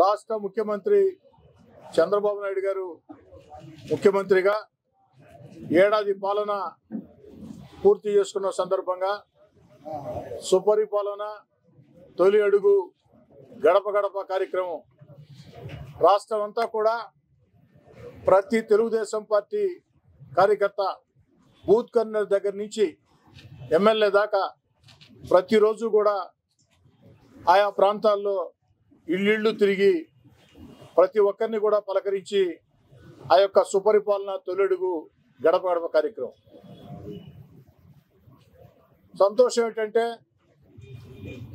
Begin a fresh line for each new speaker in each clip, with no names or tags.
రాష్ట్ర ముఖ్యమంత్రి చంద్రబాబు నాయుడు గారు ముఖ్యమంత్రిగా ఏడాది పాలన పూర్తి చేసుకున్న సందర్భంగా సుపరిపాలన తొలి అడుగు గడప గడప కార్యక్రమం రాష్ట్రం అంతా కూడా ప్రతి తెలుగుదేశం పార్టీ కార్యకర్త బూత్ కన్వీనర్ దగ్గర నుంచి ఎమ్మెల్యే దాకా ప్రతిరోజు కూడా ఆయా ప్రాంతాల్లో ఇళ్ళు తిరిగి ప్రతి ఒక్కరిని కూడా పలకరించి ఆ యొక్క సుపరిపాలన తొలడుగు గడప గడప కార్యక్రమం. సంతోషం ఏంటంటే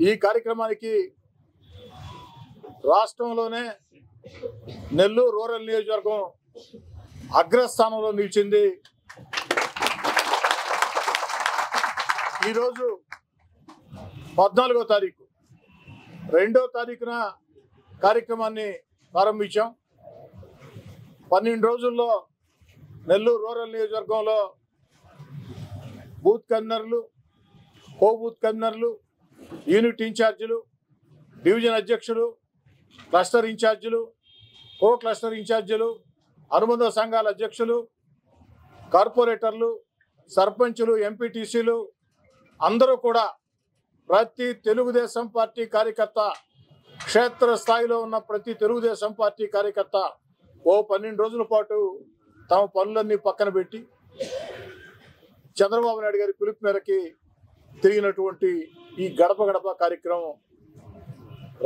ఈ కార్యక్రమానికి రాష్ట్రంలోనే నెల్లూరు రూరల్ నియోజకవర్గం అగ్రస్థానంలో నిలిచింది. ఈరోజు 14వ తారీఖు 2వ తారీఖున కార్యక్రమాన్ని ప్రారంభించాం. 12 రోజుల్లో నెల్లూరు రూరల్ నియోజకవర్గంలో బూత్ కన్వీనర్లు, కో బూత్ కన్వీనర్లు, యూనిట్ ఇన్ఛార్జీలు, డివిజన్ అధ్యక్షులు, క్లస్టర్ ఇన్ఛార్జీలు, కో క్లస్టర్ ఇన్ఛార్జీలు, అనుబంధ సంఘాల అధ్యక్షులు, కార్పొరేటర్లు, సర్పంచులు, ఎంపీటీసీలు అందరూ కూడా ప్రతి తెలుగుదేశం పార్టీ కార్యకర్త క్షేత్ర స్థాయిలో ఉన్న ప్రతి తెలుగుదేశం పార్టీ కార్యకర్త 12 రోజుల పాటు తమ పనులన్నీ పక్కన పెట్టి చంద్రబాబు నాయుడు గారి పిలుపు మేరకి తిరిగినటువంటి ఈ గడప గడప కార్యక్రమం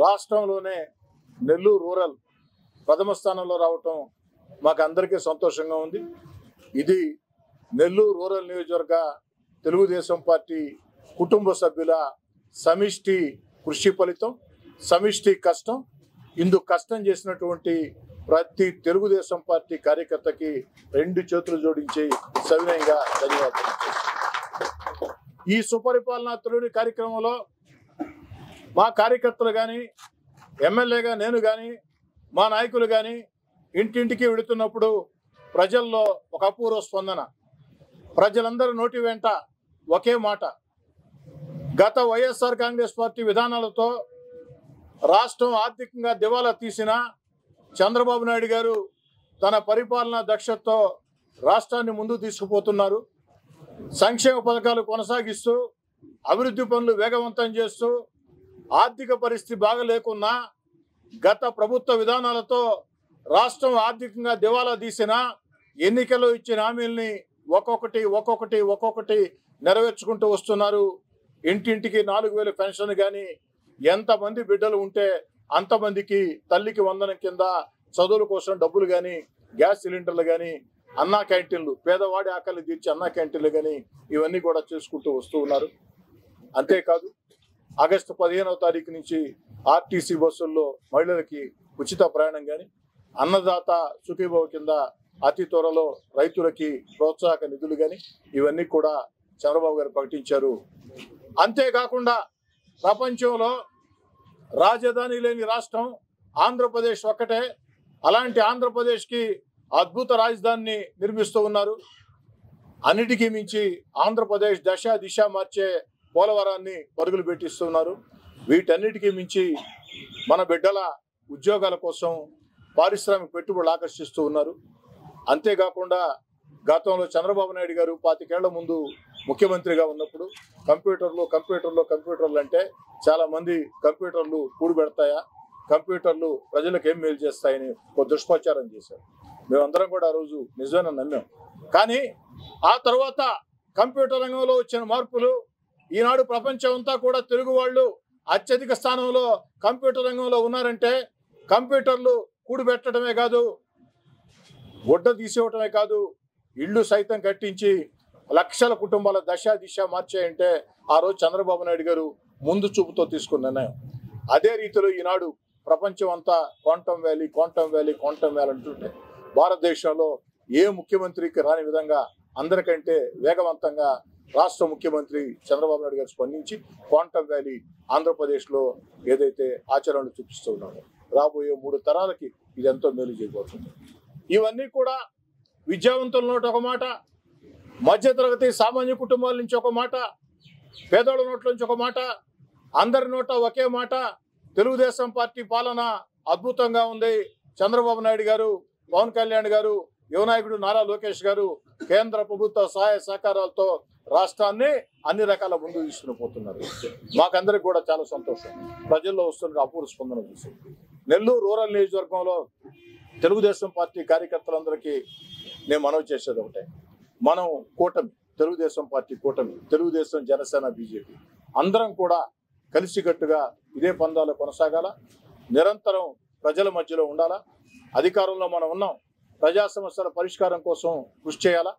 రాష్ట్రంలోనే నెల్లూరు రూరల్ ప్రథమ స్థానంలో రావటం మాకు అందరికీ సంతోషంగా ఉంది. ఇది నెల్లూరు రూరల్ నియోజకవర్గ తెలుగుదేశం పార్టీ కుటుంబ సభ్యుల సమిష్టి కృషి ఫలితం, సమిష్టి కష్టం. ఇందుకు కష్టం చేసినటువంటి ప్రతి తెలుగుదేశం పార్టీ కార్యకర్తకి 2 చేతులు జోడించి సవినయంగా ధన్యవాదాలు. ఈ సుపరిపాలన తొలి కార్యక్రమంలో మా కార్యకర్తలు కానీ, ఎమ్మెల్యేగా నేను కానీ, మా నాయకులు కానీ ఇంటింటికి వెళుతున్నప్పుడు ప్రజల్లో ఒక అపూర్వ స్పందన. ప్రజలందరూ నోటి వెంట ఒకే మాట, గత వైఎస్ఆర్ కాంగ్రెస్ పార్టీ విధానాలతో రాష్ట్రం ఆర్థికంగా దివాలా తీసిన చంద్రబాబు నాయుడు గారు తన పరిపాలనా దక్షతతో రాష్ట్రాన్ని ముందుకు తీసుకుపోతున్నారు. సంక్షేమ పథకాలు కొనసాగిస్తూ అభివృద్ధి పనులు వేగవంతం చేస్తూ ఆర్థిక పరిస్థితి బాగలేకున్నా గత ప్రభుత్వ విధానాలతో రాష్ట్రం ఆర్థికంగా దివాలా తీసిన ఎన్నికల్లో ఇచ్చిన హామీల్ని ఒక్కొక్కటి నెరవేర్చుకుంటూ వస్తున్నారు. ఇంటింటికి 4000 పెన్షన్ కానీ, ఎంతమంది బిడ్డలు ఉంటే అంతమందికి తల్లికి వందనం కింద చదువుల కోసం డబ్బులు కానీ, గ్యాస్ సిలిండర్లు కానీ, అన్నా క్యాంటీన్లు, పేదవాడి ఆకలి తీర్చి అన్నా క్యాంటీన్లు కానీ ఇవన్నీ కూడా చేసుకుంటూ వస్తూ ఉన్నారు. అంతేకాదు ఆగస్టు 15వ తారీఖు నుంచి ఆర్టీసీ బస్సుల్లో మహిళలకి ఉచిత ప్రయాణం కానీ, అన్నదాత సుఖీభవ కింద అతి త్వరలో రైతులకి ప్రోత్సాహక నిధులు కానీ ఇవన్నీ కూడా చంద్రబాబు గారు ప్రకటించారు. అంతేకాకుండా ప్రపంచంలో రాజధాని లేని రాష్ట్రం ఆంధ్రప్రదేశ్ ఒక్కటే. అలాంటి ఆంధ్రప్రదేశ్కి అద్భుత రాజధానిని నిర్మిస్తూ ఉన్నారు. అన్నిటికీ మించి ఆంధ్రప్రదేశ్ దిశ మార్చే పోలవరాన్ని పరుగులు పెట్టిస్తున్నారు. వీటన్నిటికీ మించి మన బిడ్డల ఉద్యోగాల కోసం పారిశ్రామిక పెట్టుబడులు ఆకర్షిస్తూ ఉన్నారు. అంతేకాకుండా గతంలో చంద్రబాబు నాయుడు గారు 25 ఏళ్ల ముందు ముఖ్యమంత్రిగా ఉన్నప్పుడు కంప్యూటర్లు అంటే చాలామంది కంప్యూటర్లు కూడిపెడతాయా, కంప్యూటర్లు ప్రజలకు ఏం మేలు చేస్తాయని ఒక దుష్ప్రచారం చేశారు. మేమందరం కూడా ఆ రోజు నిజమైన నమ్మాం. కానీ ఆ తర్వాత కంప్యూటర్ రంగంలో వచ్చిన మార్పులు ఈనాడు ప్రపంచం అంతా కూడా తెలుగు వాళ్ళు అత్యధిక స్థానంలో కంప్యూటర్ రంగంలో ఉన్నారంటే కంప్యూటర్లు కూడిపెట్టడమే కాదు, గుడ్డ తీసేయటమే కాదు, ఇళ్ళు సైతం కట్టించి లక్షల కుటుంబాల దిశ మార్చాయంటే ఆ రోజు చంద్రబాబు నాయుడు గారు ముందు చూపుతో తీసుకున్న నిర్ణయం. అదే రీతిలో ఈనాడు ప్రపంచం అంతా క్వాంటమ్ వ్యాలీ అంటుంటే భారతదేశంలో ఏ ముఖ్యమంత్రికి రాని విధంగా అందరికంటే వేగవంతంగా రాష్ట్ర ముఖ్యమంత్రి చంద్రబాబు నాయుడు గారు స్పందించి క్వాంటమ్ వ్యాలీ ఆంధ్రప్రదేశ్లో ఏదైతే ఆచరణలు చూపిస్తూ ఉన్నారో రాబోయే 3 తరాలకి ఇది ఎంతో మేలు చేయబోతుంది. ఇవన్నీ కూడా విద్యావంతుల నోట ఒక మాట, మధ్యతరగతి సామాన్య కుటుంబాల నుంచి ఒక మాట, పేదోళ్ళ నోట్ల నుంచి ఒక మాట, అందరి నోట ఒకే మాట. తెలుగుదేశం పార్టీ పాలన అద్భుతంగా ఉంది. చంద్రబాబు నాయుడు గారు, పవన్ కళ్యాణ్ గారు, యువనాయకుడు నారా లోకేష్ గారు కేంద్ర ప్రభుత్వ సహాయ సహకారాలతో రాష్ట్రాన్ని అన్ని రకాల ముందుకు తీసుకుని పోతున్నారు. మాకందరికి కూడా చాలా సంతోషం. ప్రజల్లో వస్తున్న అపూర్వ స్పందన చూసి నెల్లూరు రూరల్ నియోజకవర్గంలో తెలుగుదేశం పార్టీ కార్యకర్తలందరికీ నేను మనవి చేసేది ఒకటే, మనం కూటమి, తెలుగుదేశం పార్టీ కూటమి, తెలుగుదేశం, జనసేన, బీజేపీ అందరం కూడా కలిసికట్టుగా ఇదే పందాలు కొనసాగాల, నిరంతరం ప్రజల మధ్యలో ఉండాలా. అధికారంలో మనం ఉన్నాం, ప్రజా సమస్యల పరిష్కారం కోసం కృషి చేయాలా,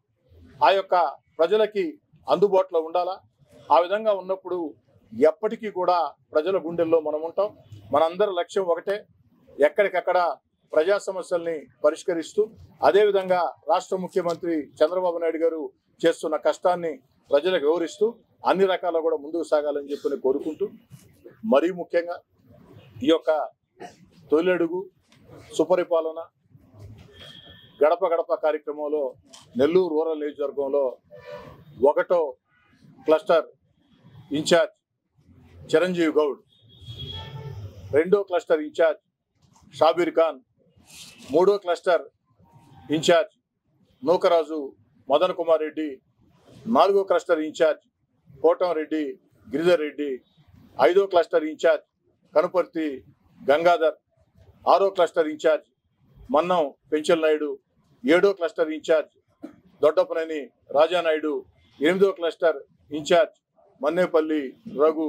ఆ యొక్క ప్రజలకి అందుబాటులో ఉండాలా. ఆ విధంగా ఉన్నప్పుడు ఎప్పటికీ కూడా ప్రజల గుండెల్లో మనం ఉంటాం. మనందరి లక్ష్యం ఒకటే, ఎక్కడికక్కడ ప్రజా సమస్యల్ని పరిష్కరిస్తూ అదేవిధంగా రాష్ట్ర ముఖ్యమంత్రి చంద్రబాబు నాయుడు గారు చేస్తున్న కష్టాన్ని ప్రజలకు వివరిస్తూ అన్ని రకాల కూడా ముందుకు సాగాలని చెప్పి కోరుకుంటూ, మరీ ముఖ్యంగా ఈ యొక్క తొలి అడుగు సుపరిపాలన గడప గడప కార్యక్రమంలో నెల్లూరు రూరల్ నియోజకవర్గంలో 1వ క్లస్టర్ ఇన్ఛార్జ్ చిరంజీవి గౌడ్, 2వ క్లస్టర్ ఇన్ఛార్జ్ షాబీర్ ఖాన్, 3వ క్లస్టర్ ఇన్ఛార్జ్ నూకరాజు మదన్ కుమార్ రెడ్డి, 4వ క్లస్టర్ ఇన్ఛార్జ్ కోటంరెడ్డి గిరిధర్ రెడ్డి, 5వ క్లస్టర్ ఇన్ఛార్జ్ కనుపర్తి గంగాధర్, 6వ క్లస్టర్ ఇన్ఛార్జ్ మన్నం పెంచల్ నాయుడు, 7వ క్లస్టర్ ఇన్ఛార్జ్ దొడ్డపనేని రాజానాయుడు, 8వ క్లస్టర్ ఇన్ఛార్జ్ మన్నేపల్లి రఘు,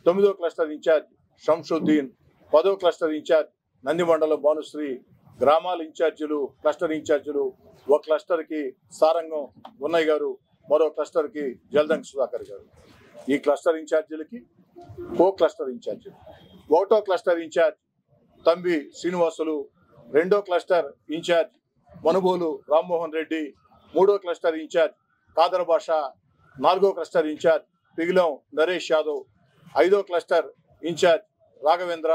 9వ క్లస్టర్ ఇన్ఛార్జ్ షంషుద్దీన్, 10వ క్లస్టర్ ఇన్ఛార్జ్ నందిమండలం భానుశ్రీ, గ్రామాల ఇన్ఛార్జీలు, క్లస్టర్ ఇన్ఛార్జీలు, ఒక క్లస్టర్కి సారంగం ఉన్నయ్య గారు, మరో క్లస్టర్కి జల్దంకి సుధాకర్ గారు. ఈ క్లస్టర్ ఇన్ఛార్జీలకి కో క్లస్టర్ ఇన్ఛార్జీలు, 1వ క్లస్టర్ ఇన్ఛార్జ్ తంబి శ్రీనివాసులు, 2వ క్లస్టర్ ఇన్ఛార్జ్ మనుబోలు రామ్మోహన్ రెడ్డి, 3వ క్లస్టర్ ఇన్ఛార్జ్ కాదర్ భాషా, 4వ క్లస్టర్ ఇన్ఛార్జ్ పిగిలం నరేష్ యాదవ్, 5వ క్లస్టర్ ఇన్ఛార్జ్ రాఘవేంద్ర,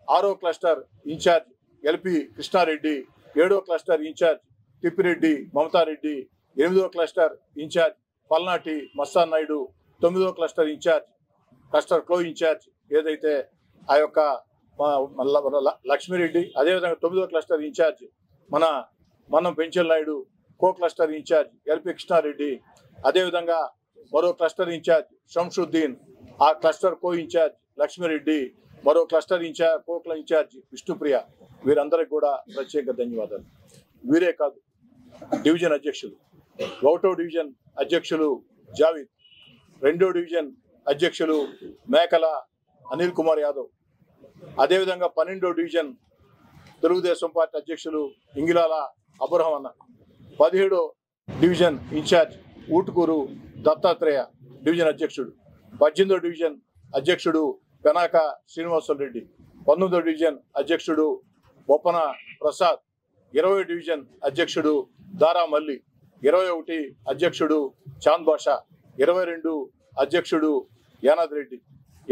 6వ క్లస్టర్ ఇన్ఛార్జ్ ఎల్పి కృష్ణారెడ్డి, 7వ క్లస్టర్ ఇన్ఛార్జ్ తిప్పిరెడ్డి మమతారెడ్డి, 8వ క్లస్టర్ ఇన్ఛార్జ్ పల్నాటి మస్తాన్ నాయుడు, 9వ cluster incharge cluster co incharge ఏదైతే ఆ యొక్క లక్ష్మీరెడ్డి, అదేవిధంగా 9వ cluster incharge Mannam Penchal Naidu, co cluster incharge LP Krishnareddy, అదేవిధంగా మరో క్లస్టర్ ఇన్ఛార్జ్ షంషుద్దీన్, ఆ క్లస్టర్ కో ఇన్ఛార్జ్ లక్ష్మీరెడ్డి, మరో క్లస్టర్ ఇన్ఛార్జ్ కోక్ల ఇన్ఛార్జ్ విష్ణుప్రియ. వీరందరికీ కూడా ప్రత్యేక ధన్యవాదాలు. వీరే కాదు, డివిజన్ అధ్యక్షులు, 1వ డివిజన్ అధ్యక్షులు జావీద్, 2వ డివిజన్ అధ్యక్షులు మేకల అనిల్ కుమార్ యాదవ్, అదేవిధంగా 12వ డివిజన్ తెలుగుదేశం పార్టీ అధ్యక్షులు ఇంగిలాల అబ్రహం అన్న, 17వ division incharge Ootukuru Dattatreya division అధ్యక్షుడు, 18వ డివిజన్ అధ్యక్షుడు పెనాక శ్రీనివాసులు రెడ్డి, 19వ డివిజన్ అధ్యక్షుడు బొప్పన ప్రసాద్, 20వ డివిజన్ అధ్యక్షుడు దారా మల్లి, 21 అధ్యక్షుడు చాంద్ బాషా, 22 అధ్యక్షుడు యానాద్ రెడ్డి,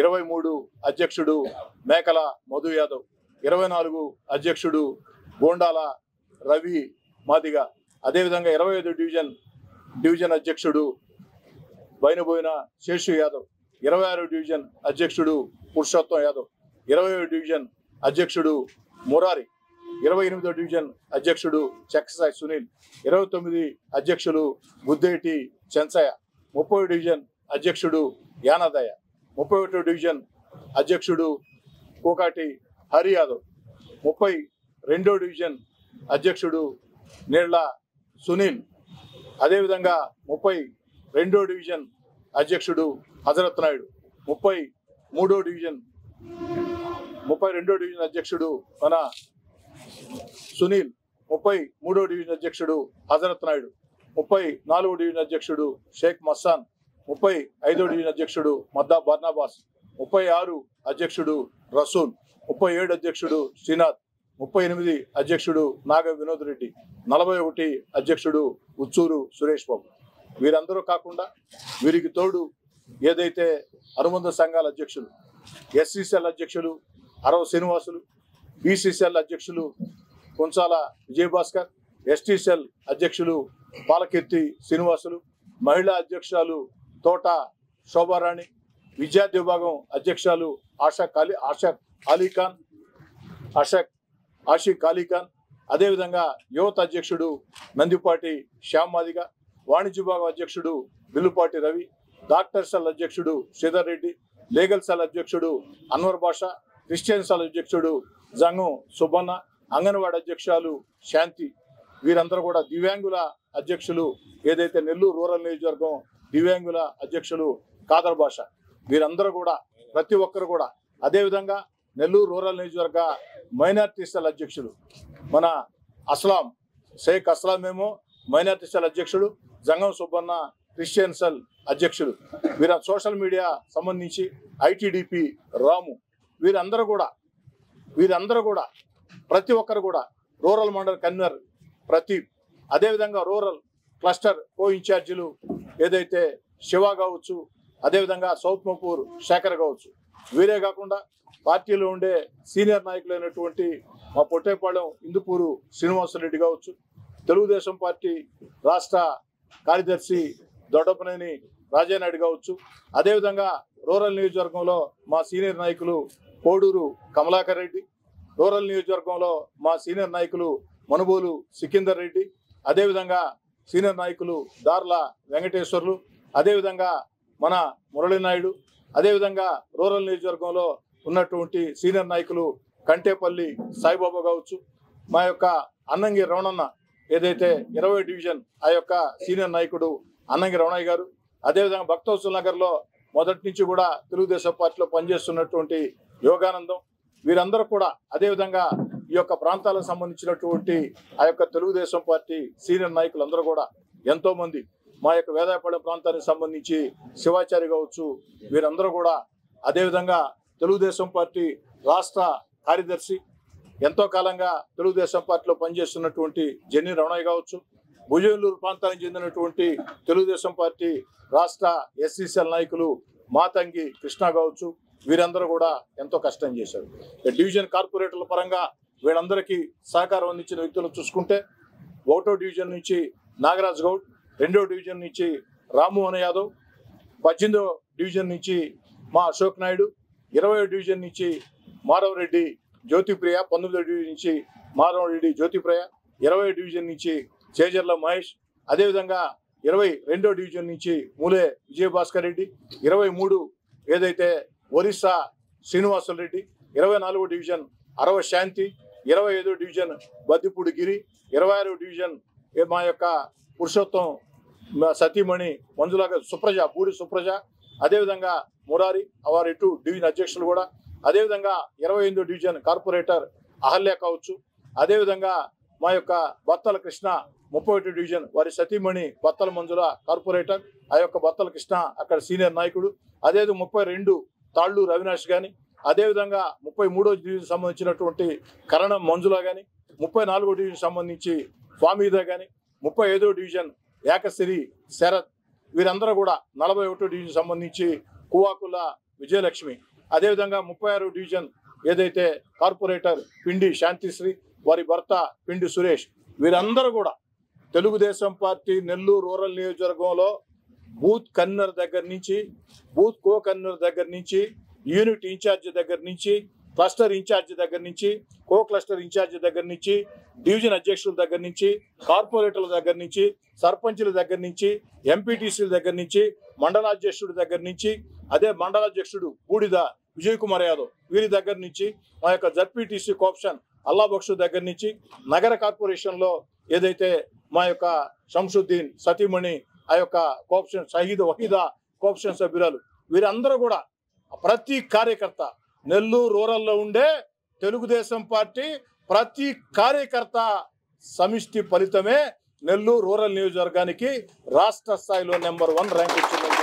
23 అధ్యక్షుడు మేకల మధు యాదవ్, 24 అధ్యక్షుడు బోండాల రవి మాదిగ, అదేవిధంగా 25 డివిజన్ అధ్యక్షుడు బైనబోయిన శేషు యాదవ్, 26 డివిజన్ అధ్యక్షుడు పురుషోత్తం యాదవ్, 27 డివిజన్ అధ్యక్షుడు మురారి, 28వ డివిజన్ అధ్యక్షుడు చక్సాయి సునీల్, 29 అధ్యక్షులు గుద్దేటి చెన్సయ్య, 30వ డివిజన్ అధ్యక్షుడు యానాదయ్య, 31వ డివిజన్ అధ్యక్షుడు కోకాటి హరి యాదవ్, 32వ డివిజన్ అధ్యక్షుడు నీళ్ల సునీల్, అదేవిధంగా 32వ డివిజన్ అధ్యక్షుడు హజరత్ నాయుడు, 32వ డివిజన్ అధ్యక్షుడు మన సునీల్, 33వ డివిజన్ అధ్యక్షుడు హజరత్ నాయుడు, 34వ డివిజన్ అధ్యక్షుడు షేక్ మస్సాన్, 35వ డివిజన్ అధ్యక్షుడు మద్దా బర్నాబాస్, 36 అధ్యక్షుడు రసూల్, 37 అధ్యక్షుడు శ్రీనాథ్, 38 అధ్యక్షుడు నాగ వినోద్ రెడ్డి, 41 అధ్యక్షుడు ఉచ్చూరు సురేష్ బాబు. వీరందరూ కాకుండా వీరికి తోడు ఏదైతే అనుబంధ సంఘాల అధ్యక్షులు, ఎస్సీసీఎల్ అధ్యక్షులు అరవ శ్రీనివాసులు, బీసీసీఎల్ అధ్యక్షులు కొంచాల విజయభాస్కర్, ఎస్టీసీఎల్ అధ్యక్షులు పాలకీర్తి శ్రీనివాసులు, మహిళా అధ్యక్షురాలు తోట శోభారాణి, విద్యార్థి విభాగం అధ్యక్షులు ఆషా ఆషిక్ అలీఖాన్, అదేవిధంగా యువత అధ్యక్షుడు నందిపాటి శ్యామ్ మాదిగ, వాణిజ్య విభాగం అధ్యక్షుడు బిల్లుపాటి రవి, డాక్టర్ సెల్ అధ్యక్షుడు శ్రీధర్ రెడ్డి, లీగల్ సెల్ అధ్యక్షుడు అన్వర్ బాషా, క్రిస్టియన్ సెల్ అధ్యక్షుడు జంగం సుబ్బన్న, అంగన్వాడీ అధ్యక్షులు శాంతి, వీరందరూ కూడా దివ్యాంగుల అధ్యక్షులు, ఏదైతే నెల్లూరు రూరల్ నియోజకవర్గం దివ్యాంగుల అధ్యక్షులు కాదర్ బాషా, వీరందరూ కూడా ప్రతి ఒక్కరు కూడా, అదేవిధంగా నెల్లూరు రూరల్ నియోజకవర్గ మైనార్టీ సెల్ అధ్యక్షులు మన అస్లాం షేక్ అస్లాం ఏమో మైనార్టీ సెల్ అధ్యక్షుడు, జంగం సుబ్బన్న క్రిస్టియన్ సెల్ అధ్యక్షుడు, వీర సోషల్ మీడియా సంబంధించి ఐటీడీపీ రాము, వీరందరూ కూడా ప్రతి ఒక్కరు కూడా రూరల్ మండల్ కన్వీనర్ ప్రతీప్, అదేవిధంగా రూరల్ క్లస్టర్ కో ఇన్ఛార్జీలు ఏదైతే శివ కావచ్చు, అదేవిధంగా సౌత్ మపూర్ శేఖర్ కావచ్చు, వీరే కాకుండా పార్టీలో ఉండే సీనియర్ నాయకులైనటువంటి మా పొట్టేపాళెం ఇందుపూరు శ్రీనివాసరెడ్డి కావచ్చు, తెలుగుదేశం పార్టీ రాష్ట్ర కార్యదర్శి దొడ్డపనేని రాజానాయుడు కావచ్చు, అదేవిధంగా రూరల్ నియోజకవర్గంలో మా సీనియర్ నాయకులు కోడూరు కమలాకర్ రెడ్డి, రూరల్ నియోజకవర్గంలో మా సీనియర్ నాయకులు మనుబోలు సికిందర్ రెడ్డి, అదేవిధంగా సీనియర్ నాయకులు దార్ల వెంకటేశ్వర్లు, అదేవిధంగా మన మురళీనాయుడు, అదేవిధంగా రూరల్ నియోజకవర్గంలో ఉన్నటువంటి సీనియర్ నాయకులు కంటేపల్లి సాయిబాబా కావచ్చు, మా యొక్క అన్నంగి రమణన్న ఏదైతే 20 డివిజన్ ఆ యొక్క సీనియర్ నాయకుడు అన్నంగి రమణయ్య గారు, అదేవిధంగా భక్తవత్సల్ నగర్లో మొదటి నుంచి కూడా తెలుగుదేశం పార్టీలో పనిచేస్తున్నటువంటి యోగానందం, వీరందరూ కూడా, అదేవిధంగా ఈ యొక్క ప్రాంతాలకు సంబంధించినటువంటి ఆ యొక్క తెలుగుదేశం పార్టీ సీనియర్ నాయకులందరూ కూడా ఎంతో మంది, మా యొక్క వేదాయపాళెం ప్రాంతానికి సంబంధించి శివాచారి కావచ్చు, వీరందరూ కూడా, అదేవిధంగా తెలుగుదేశం పార్టీ రాష్ట్ర కార్యదర్శి ఎంతో కాలంగా తెలుగుదేశం పార్టీలో పనిచేస్తున్నటువంటి జెన్ని రమణయ్య కావచ్చు, భుజనూరు ప్రాంతానికి చెందినటువంటి తెలుగుదేశం పార్టీ రాష్ట్ర ఎస్సీసీఎల్ నాయకులు మాతంగి కృష్ణ కావచ్చు, వీరందరూ కూడా ఎంతో కష్టం చేశారు. డివిజన్ కార్పొరేటర్ల పరంగా వీళ్ళందరికీ సహకారం అందించిన వ్యక్తులను చూసుకుంటే 1వ డివిజన్ నుంచి నాగరాజ్ గౌడ్, 2వ డివిజన్ నుంచి రామ్మోహన్ యాదవ్, 18వ డివిజన్ నుంచి మా అశోక్ నాయుడు, 20వ డివిజన్ నుంచి మాధవరెడ్డి జ్యోతిప్రియ, 19వ డివిజన్ నుంచి మాధవరెడ్డి జ్యోతిప్రియ, 20వ డివిజన్ నుంచి చేజర్ల మహేష్, అదేవిధంగా 22వ డివిజన్ నుంచి మూలే విజయభాస్కర్ రెడ్డి, 23 ఏదైతే ఒరిస్సా శ్రీనివాసుల రెడ్డి, 24వ డివిజన్ అరవ శాంతి, 25వ డివిజన్ బద్దిపూడి గిరి, 26వ డివిజన్ మా యొక్క పురుషోత్తం సతీమణి మంజుల సుప్రజ పూడి సుప్రజ, అదేవిధంగా మురారి వారి 2 డివిజన్ అధ్యక్షులు కూడా, అదేవిధంగా 28వ డివిజన్ కార్పొరేటర్ అహల్య కావచ్చు, అదేవిధంగా మా యొక్క బత్తల కృష్ణ 31వ డివిజన్ వారి సతీమణి బత్తల మంజుల కార్పొరేటర్, ఆ యొక్క బత్తల కృష్ణ అక్కడ సీనియర్ నాయకుడు, అదే 32 తాళ్ళు రవినాష్ కానీ, అదేవిధంగా 33వ డివిజన్ సంబంధించినటువంటి కరణం మంజుల కానీ, 34వ డివిజన్ సంబంధించి ఫామీదా కానీ, 35వ డివిజన్ ఏకసిరి శరత్, వీరందరూ కూడా 41వ డివిజన్ సంబంధించి కువాకుల విజయలక్ష్మి, అదేవిధంగా 36వ డివిజన్ ఏదైతే కార్పొరేటర్ పిండి శాంతిశ్రీ వారి భర్త పిండి సురేష్, వీరందరూ కూడా తెలుగుదేశం పార్టీ నెల్లూరు రూరల్ నియోజకవర్గంలో బూత్ కన్వీనర్ దగ్గర నుంచి, బూత్ కో కన్వీనర్ దగ్గర నుంచి, యూనిట్ ఇన్ఛార్జ్ దగ్గర నుంచి, క్లస్టర్ ఇన్ఛార్జ్ దగ్గర నుంచి, కో క్లస్టర్ ఇన్ఛార్జ్ దగ్గర నుంచి, డివిజన్ అధ్యక్షుల దగ్గర నుంచి, కార్పొరేటర్ల దగ్గర నుంచి, సర్పంచుల దగ్గర నుంచి, ఎంపీటీసీల దగ్గర నుంచి, మండలాధ్యక్షుడి దగ్గర నుంచి, అదే మండలాధ్యక్షుడు బూడిద విజయ్ కుమార్ యాదవ్ వీరి దగ్గర నుంచి, మా యొక్క జడ్పీటీసీ కోఆప్షన్ అల్లా బక్షు దగ్గర నుంచి, నగర కార్పొరేషన్లో ఏదైతే మా యొక్క షంసుద్దీన్ సతీమణి ఆ యొక్క కోఆప్షన్ షహీద్ వహీదా కోఆప్షన్ సభ్యురాలు, వీరందరూ కూడా ప్రతి కార్యకర్త నెల్లూరు రూరల్లో ఉండే తెలుగుదేశం పార్టీ ప్రతి కార్యకర్త సమిష్టి ఫలితమే నెల్లూరు రూరల్ నియోజకవర్గానికి రాష్ట్ర స్థాయిలో నెంబర్ 1 ర్యాంక్ ఇచ్చిందని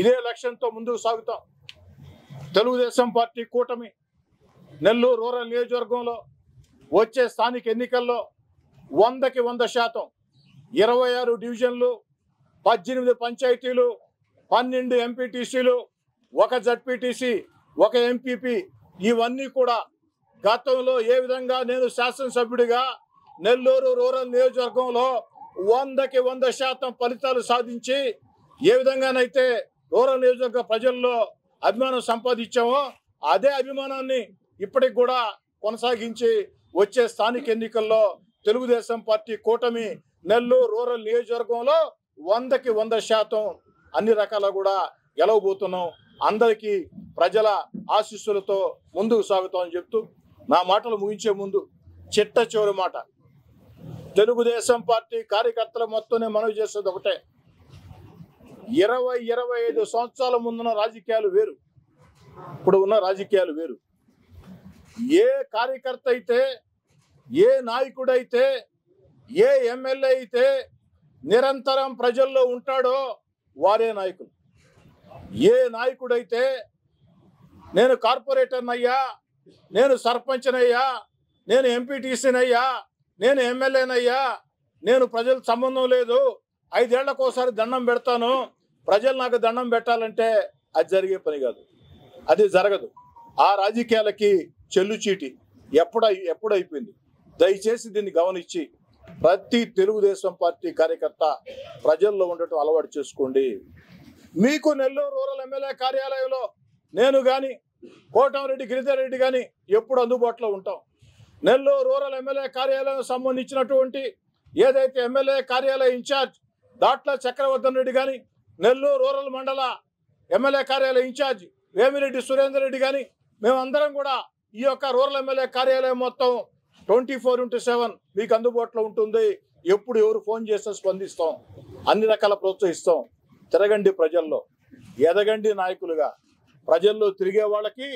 ఇదే లక్ష్యంతో ముందుకు సాగుతాం. తెలుగుదేశం పార్టీ కూటమి నెల్లూరు రూరల్ నియోజకవర్గంలో వచ్చే స్థానిక ఎన్నికల్లో 100కి 100%, 26 డివిజన్లు, 18 పంచాయతీలు, 12 ఎంపీటీసీలు, 1 జడ్పీటీసీ, 1 ఎంపీపీ, ఇవన్నీ కూడా గతంలో ఏ విధంగా నేను శాసనసభ్యుడిగా నెల్లూరు రూరల్ నియోజకవర్గంలో 100కి 100% ఫలితాలు సాధించి ఏ విధంగానైతే రూరల్ నియోజకవర్గ ప్రజల్లో అభిమానం సంపాదించామో అదే అభిమానాన్ని ఇప్పటికి కూడా కొనసాగించి వచ్చే స్థానిక ఎన్నికల్లో తెలుగుదేశం పార్టీ కూటమి నెల్లూరు రూరల్ నియోజకవర్గంలో 100కి 100% అన్ని రకాల కూడా గెలవబోతున్నాం. అందరికీ ప్రజల ఆశీస్సులతో ముందుకు సాగుతామని చెప్తూ నా మాటలు ముగించే ముందు చిట్ట చివరి మాట, తెలుగుదేశం పార్టీ కార్యకర్తల మొత్తం మనవి చేసేది ఒకటే, 20-25 సంవత్సరాల ముందున్న రాజకీయాలు వేరు, ఇప్పుడు ఉన్న రాజకీయాలు వేరు. ఏ కార్యకర్త అయితే, ఏ నాయకుడైతే, ఏ ఎమ్మెల్యే అయితే నిరంతరం ప్రజల్లో ఉంటాడో వారే నాయకులు. ఏ నాయకుడైతే నేను కార్పొరేటర్నయ్యా, నేను సర్పంచ్నయ్యా, నేను ఎంపీటీసీనయ్యా, నేను ఎమ్మెల్యేనయ్యా, నేను ప్రజల సంబంధం లేదు, 5 ఏళ్లకోసారి దండం పెడతాను, ప్రజలు నాకు దండం పెట్టాలంటే అది జరిగే పని కాదు, అది జరగదు. ఆ రాజకీయాలకి చెల్లుచీటి ఎప్పుడైపోయింది. దయచేసి దీన్ని గమనించి ప్రతి తెలుగుదేశం పార్టీ కార్యకర్త ప్రజల్లో ఉండటం అలవాటు చేసుకోండి. మీకు నెల్లూరు రూరల్ ఎమ్మెల్యే కార్యాలయంలో నేను కానీ కోటమిరెడ్డి గిరిధర్ రెడ్డి కానీ ఎప్పుడు అందుబాటులో ఉంటాం. నెల్లూరు రూరల్ ఎమ్మెల్యే కార్యాలయం సంబంధించినటువంటి ఏదైతే ఎమ్మెల్యే కార్యాలయ ఇన్ఛార్జ్ దాట్ల చక్రవర్ధన్ రెడ్డి కానీ, నెల్లూరు రూరల్ మండల ఎమ్మెల్యే కార్యాలయ ఇన్ఛార్జ్ వేమిరెడ్డి సురేందర్ రెడ్డి కానీ మేమందరం కూడా ఈ యొక్క రూరల్ ఎమ్మెల్యే కార్యాలయం మొత్తం 24/7 మీకు అందుబాటులో ఉంటుంది. ఎప్పుడు ఎవరు ఫోన్ చేస్తే స్పందిస్తాం, అన్ని రకాల ప్రోత్సహిస్తాం. తిరగండి, ప్రజల్లో ఎదగండి, నాయకులుగా ప్రజల్లో తిరిగే వాళ్ళకి,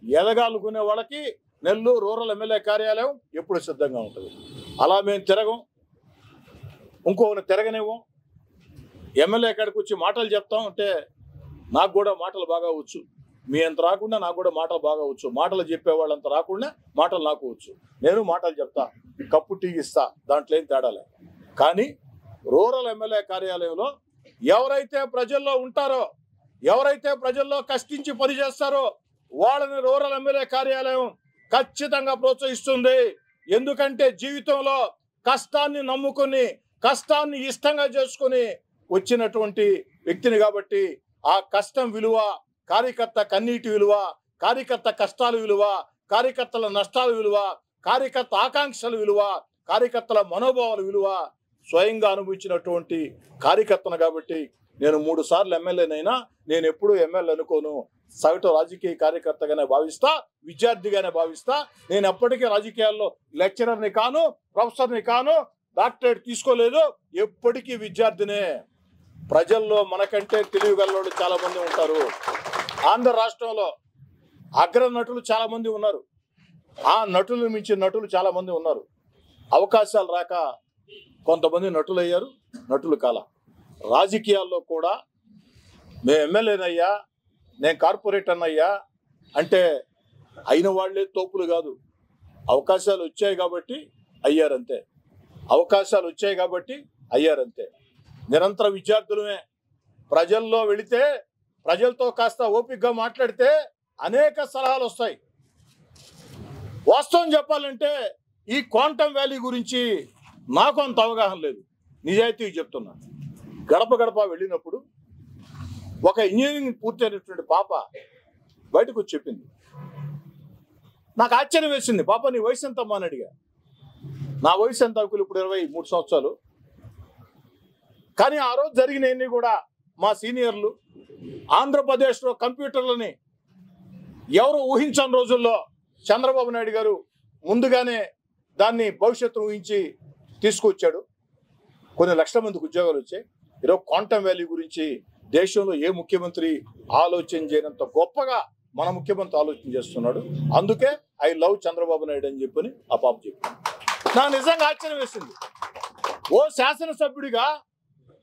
ఎదగాలనుకునే వాళ్ళకి నెల్లూరు రూరల్ ఎమ్మెల్యే కార్యాలయం ఎప్పుడు సిద్ధంగా ఉంటుంది. అలా మేము తిరగం, ఇంకొకరిని తిరగనివ్వం. ఎమ్మెల్యే కాడికి వచ్చి మాటలు చెప్తాం అంటే నాకు కూడా మాటలు బాగా వచ్చు, మీ అంత రాకుండా నాకు కూడా మాటలు బాగా వచ్చు. మాటలు చెప్పేవాళ్ళంత రాకుండా మాటలు నాకు వచ్చు. నేను మాటలు చెప్తా, కప్పు టీ ఇస్తా, దాంట్లో ఏం తేడాలే. కానీ రూరల్ ఎమ్మెల్యే కార్యాలయంలో ఎవరైతే ప్రజల్లో ఉంటారో, ఎవరైతే ప్రజల్లో కష్టించి పనిచేస్తారో వాళ్ళని రూరల్ ఎమ్మెల్యే కార్యాలయం ఖచ్చితంగా ప్రోత్సహిస్తుంది. ఎందుకంటే జీవితంలో కష్టాన్ని నమ్ముకుని, కష్టాన్ని ఇష్టంగా చేసుకుని వచ్చినటువంటి వ్యక్తిని కాబట్టి ఆ కష్టం విలువ, కార్యకర్త కన్నీటి విలువ, కార్యకర్త కష్టాల విలువ, కార్యకర్తల నష్టాల విలువ, కార్యకర్త ఆకాంక్షల విలువ, కార్యకర్తల మనోభావాల విలువ స్వయంగా అనుభవించినటువంటి కార్యకర్తను కాబట్టి నేను 3 సార్లు ఎమ్మెల్యేనైనా నేను ఎప్పుడూ ఎమ్మెల్యే అనుకోను. సగటు రాజకీయ కార్యకర్తగానే భావిస్తా, విద్యార్థిగానే భావిస్తా. నేను ఎప్పటికీ రాజకీయాల్లో లెక్చరర్ని కాను, ప్రొఫెసర్ని కాను, డాక్టరేట్ తీసుకోలేదు. ఎప్పటికీ విద్యార్థినే. ప్రజల్లో మనకంటే తెలివిగలవాళ్ళు చాలా మంది ఉంటారు. ఆంధ్ర రాష్ట్రంలో అగ్ర నటులు చాలా మంది ఉన్నారు, ఆ నటులు మించిన నటులు చాలా మంది ఉన్నారు. అవకాశాలు రాక కొంతమంది నటులు అయ్యారు, నటులు కాల. రాజకీయాల్లో కూడా మేము ఎమ్మెల్యేనయ్యా, నేను కార్పొరేటర్ అయ్యా అంటే అయిన వాళ్ళే తోపులు కాదు. అవకాశాలు వచ్చాయి కాబట్టి అయ్యారంతే, అవకాశాలు వచ్చాయి కాబట్టి అయ్యారంతే. నిరంతర విద్యార్థులమే. ప్రజల్లో వెళితే, ప్రజలతో కాస్త ఓపికగా మాట్లాడితే అనేక సలహాలు వస్తాయి. వాస్తవం చెప్పాలంటే ఈ క్వాంటమ్ వ్యాలీ గురించి నాకు అంత అవగాహన లేదు, నిజాయితీగా చెప్తున్నా. గడప గడప వెళ్ళినప్పుడు ఒక ఇంజనీరింగ్ పూర్తయినటువంటి పాప బయటకు వచ్చి చెప్పింది. నాకు ఆశ్చర్యం వేసింది. పాప నీ వయసు ఎంతమ్మా అని అడిగా. నా వయసు ఎంత అంకులు? ఇప్పుడు 23 సంవత్సరాలు. కానీ ఆ రోజు జరిగినవన్నీ కూడా మా సీనియర్లు ఆంధ్రప్రదేశ్లో కంప్యూటర్లని ఎవరు ఊహించని రోజుల్లో చంద్రబాబు నాయుడు గారు ముందుగానే దాన్ని భవిష్యత్తు ఊహించి తీసుకొచ్చాడు. కొన్ని లక్షల మందికి ఉద్యోగాలు వచ్చాయి. ఈరోజు క్వాంటమ్ వ్యాలీ గురించి దేశంలో ఏ ముఖ్యమంత్రి ఆలోచన చేయనంత గొప్పగా మన ముఖ్యమంత్రి ఆలోచన చేస్తున్నాడు. అందుకే ఐ లవ్ చంద్రబాబు నాయుడు అని చెప్పని ఆ పాప చెప్పింది. నాకు నిజంగా ఆశ్చర్యం వేసింది. ఓ శాసనసభ్యుడిగా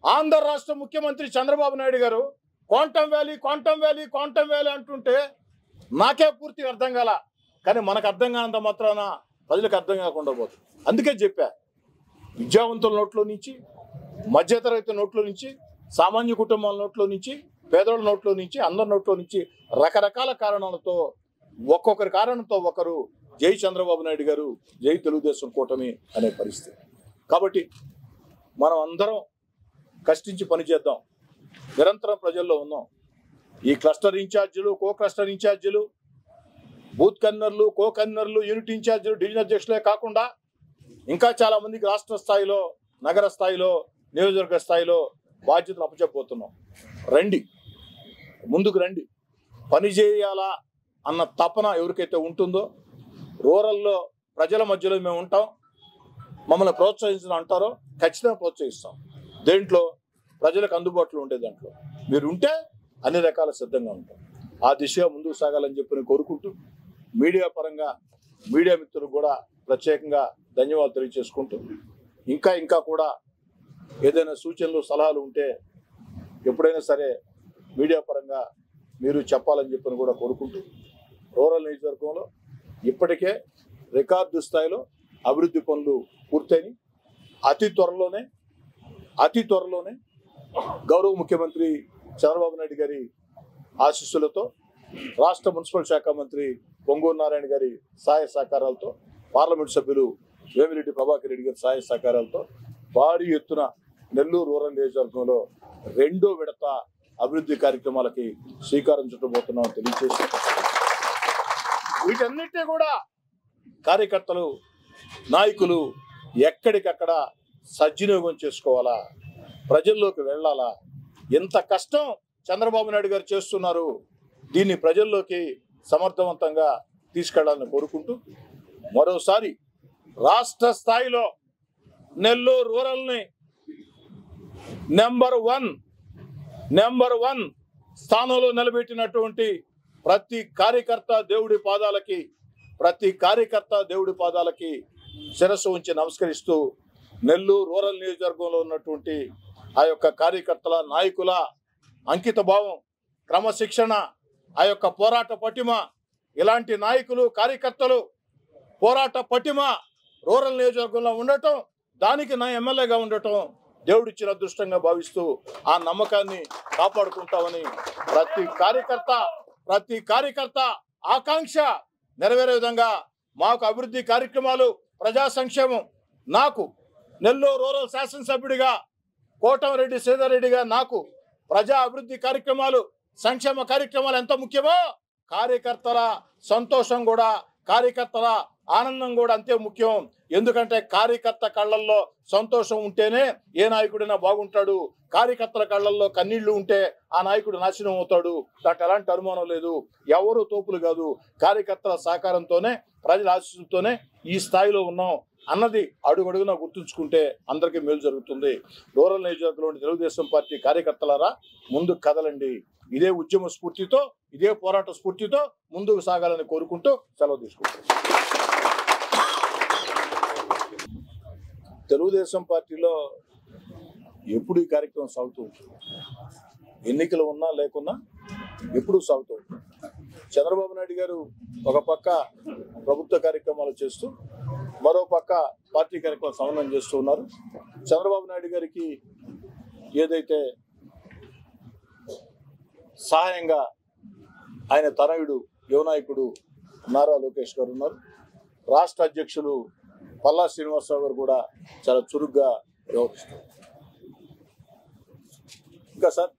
ఆంధ్ర రాష్ట్ర ముఖ్యమంత్రి చంద్రబాబు నాయుడు గారు quantum valley, quantum valley, quantum valley అంటుంటే నాకే పూర్తిగా అర్థం కాల. కానీ మనకు అర్థం కానంత మాత్రాన ప్రజలకు అర్థం కాకుండా పోతుంది. అందుకే చెప్పా, విద్యావంతుల నోట్లో నుంచి, మధ్యతరగతి నోట్లో నుంచి, సామాన్య కుటుంబాల నోట్లో నుంచి, పేదవాళ్ళ నోట్లో నుంచి, అందరి నోట్లో నుంచి రకరకాల కారణాలతో ఒక్కొక్కరి కారణంతో ఒకరు జై చంద్రబాబు నాయుడు గారు, జై తెలుగుదేశం కూటమి అనే పరిస్థితి. కాబట్టి మనం అందరం కష్టించి పనిచేద్దాం. నిరంతరం ప్రజల్లో ఉన్నాం. ఈ క్లస్టర్ ఇన్ఛార్జీలు, కో క్లస్టర్ ఇన్ఛార్జీలు బూత్ కన్వీనర్లు, కో కన్వీనర్లు, యూనిట్ ఇన్ఛార్జీలు, డివిజన్ అధ్యక్షులే కాకుండా ఇంకా చాలా మందికి రాష్ట్ర స్థాయిలో, నగర స్థాయిలో, నియోజకవర్గ స్థాయిలో బాధ్యతలు అప్పచెప్పబోతున్నాం. రండి, ముందుకు రండి. పని చేయాలా అన్న తపన ఎవరికైతే ఉంటుందో, రూరల్లో ప్రజల మధ్యలో మేము ఉంటాం, మమ్మల్ని ప్రోత్సహించడం అంటారో ఖచ్చితంగా ప్రోత్సహిస్తాం. దేంట్లో ప్రజలకు అందుబాటులో ఉండే దాంట్లో మీరు ఉంటే అన్ని రకాల సిద్ధంగా ఉంటాం. ఆ దిశగా ముందుకు సాగాలని చెప్పి నేను కోరుకుంటూ, మీడియా పరంగా మీడియా మిత్రులకు కూడా ప్రత్యేకంగా ధన్యవాదాలు తెలియజేసుకుంటూ, ఇంకా కూడా ఏదైనా సూచనలు, సలహాలు ఉంటే ఎప్పుడైనా సరే మీడియా పరంగా మీరు చెప్పాలని చెప్పని కూడా కోరుకుంటూ, రూరల్ నియోజకవర్గంలో ఇప్పటికే రికార్డు స్థాయిలో అభివృద్ధి పనులు పూర్తయినాయి. అతి త్వరలోనే గౌరవ ముఖ్యమంత్రి చంద్రబాబు నాయుడు గారి ఆశీస్సులతో, రాష్ట్ర మున్సిపల్ శాఖ మంత్రి పొంగూరు నారాయణ గారి సహాయ సహకారాలతో, పార్లమెంట్ సభ్యులు వేమిరెడ్డి ప్రభాకర్ రెడ్డి గారి సహాయ సహకారాలతో భారీ ఎత్తున నెల్లూరు రూరల్ నియోజకవర్గంలో 2వ విడత అభివృద్ధి కార్యక్రమాలకి శ్రీకారం చుట్టబోతున్నామని తెలియజేసి, వీటన్నిటినీ కూడా కార్యకర్తలు, నాయకులు ఎక్కడికక్కడ సద్వినియోగం చేసుకోవాలా, ప్రజల్లోకి వెళ్ళాలా. ఎంత కష్టం చంద్రబాబు నాయుడు గారు చేస్తున్నారు, దీన్ని ప్రజల్లోకి సమర్థవంతంగా తీసుకెళ్లాలని కోరుకుంటూ, మరోసారి రాష్ట్ర స్థాయిలో నెల్లూరు రూరల్ని నెంబర్ 1 స్థానంలో నిలబెట్టినటువంటి ప్రతి కార్యకర్త దేవుడి పాదాలకి శిరస్సు ఉంచి నమస్కరిస్తూ, నెల్లూరు రూరల్ నియోజకవర్గంలో ఉన్నటువంటి ఆ యొక్క కార్యకర్తల, నాయకుల అంకిత భావం, క్రమశిక్షణ, ఆ యొక్క పోరాట పటిమ, ఇలాంటి నాయకులు, కార్యకర్తలు పోరాట పటిమ రూరల్ నియోజకవర్గంలో ఉండటం, దానికి నా ఎమ్మెల్యేగా ఉండటం దేవుడిచ్చిన అదృష్టంగా భావిస్తూ ఆ నమ్మకాన్ని కాపాడుకుంటామని, ప్రతి కార్యకర్త ఆకాంక్ష నెరవేరే విధంగా మాకు అభివృద్ధి కార్యక్రమాలు, ప్రజా సంక్షేమం, నాకు నెల్లూరు రూరల్ శాసనసభ్యుడిగా కోటమిరెడ్డి శ్రీధర్ రెడ్డిగా నాకు ప్రజా అభివృద్ధి కార్యక్రమాలు, సంక్షేమ కార్యక్రమాలు ఎంత ముఖ్యమో కార్యకర్తల సంతోషం కూడా, కార్యకర్తల ఆనందం కూడా అంతే ముఖ్యం. ఎందుకంటే కార్యకర్త కళ్ళల్లో సంతోషం ఉంటేనే ఏ నాయకుడైనా బాగుంటాడు. కార్యకర్తల కళ్ళల్లో కన్నీళ్లు ఉంటే ఆ నాయకుడు నాశనం అవుతాడు. దాంట్లో ఎలాంటి అనుమానం లేదు. ఎవరు తోపులు కాదు. కార్యకర్తల సహకారంతోనే, ప్రజల ఆశీస్సులతోనే ఈ స్థాయిలో ఉన్నాం అన్నది అడుగడుగునా గుర్తుంచుకుంటే అందరికీ మేలు జరుగుతుంది. రూరల్ నియోజకవర్గంలోని తెలుగుదేశం పార్టీ కార్యకర్తలారా, ముందుకు కదలండి. ఇదే ఉద్యమ స్ఫూర్తితో, ఇదే పోరాట స్ఫూర్తితో ముందుకు సాగాలని కోరుకుంటూ సెలవు తీసుకుంటాం. తెలుగుదేశం పార్టీలో ఎప్పుడు ఈ కార్యక్రమం సాగుతూ ఉంటుంది. ఎన్నికలు ఉన్నా లేకున్నా ఎప్పుడు సాగుతూ ఉంటుంది. చంద్రబాబు నాయుడు గారు ఒక పక్క ప్రభుత్వ కార్యక్రమాలు చేస్తూ, మరో పక్క పార్టీ కార్యక్రమాలు సమన్వయం చేస్తూ ఉన్నారు. చంద్రబాబు నాయుడు గారికి ఏదైతే సహాయంగా ఆయన తనయుడు యువనాయకుడు నారా లోకేష్ గారు ఉన్నారు. రాష్ట్ర అధ్యక్షులు పల్లా శ్రీనివాసరావు గారు కూడా చాలా చురుగ్గా వ్యవహరిస్తారు. ఇంకా సార్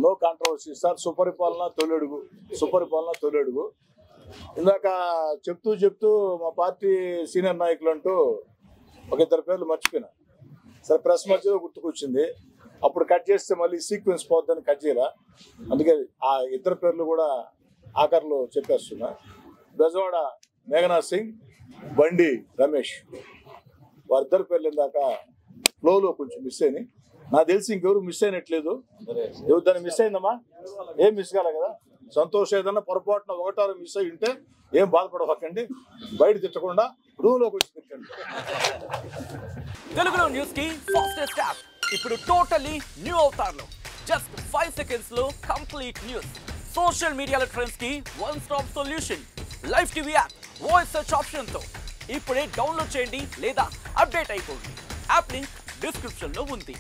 నో కాంట్రవర్సీ సార్. సుపరిపాలన తొలి అడుగు. ఇందాక చెప్తూ మా పార్టీ సీనియర్ నాయకులు అంటూ ఒక 2 పేర్లు మర్చిపోయినా. సరే, ప్రెస్ మధ్యలో గుర్తుకొచ్చింది. అప్పుడు కట్ చేస్తే మళ్ళీ సీక్వెన్స్ పోద్దని కట్ చేయరా. అందుకే ఆ 2 పేర్లు కూడా ఆఖరిలో చెప్పేస్తున్నా. బెజవాడ మేఘనాథ్ సింగ్, బండి రమేష్, వారిద్దరు పేర్లు ఇందాక ఫ్లోలో కొంచెం మిస్ అయినాయి. నాకు తెలిసి ఇంకెవరు మిస్ అయినట్లేదు. ఎవరు దాన్ని మిస్ అయిందమ్మా? ఏం మిస్ కాలే కదా. సంతోష్ ఏదన్నా పొరపాటున 1 మిస్ అయ్యి ఉంటే ఏం బాధపడకండి. బయట తిట్టకుండా రూమ్లోకి వచ్చి తిట్టండి.
తెలుగులో న్యూస్ కి ఫాస్టెస్ట్ యాప్ ఇప్పుడు టోటల్లీ న్యూ అవతార్లో. జస్ట్ 5 seconds లో కంప్లీట్ న్యూస్. సోషల్ మీడియాలో ట్రెండ్స్ కి one stop solution. Live TV app voice search option తో ఇప్పుడే డౌన్లోడ్ చేయండి లేదా అప్డేట్ అయిపోండి. యాప్ లింక్ డిస్క్రిప్షన్ లో ఉంది.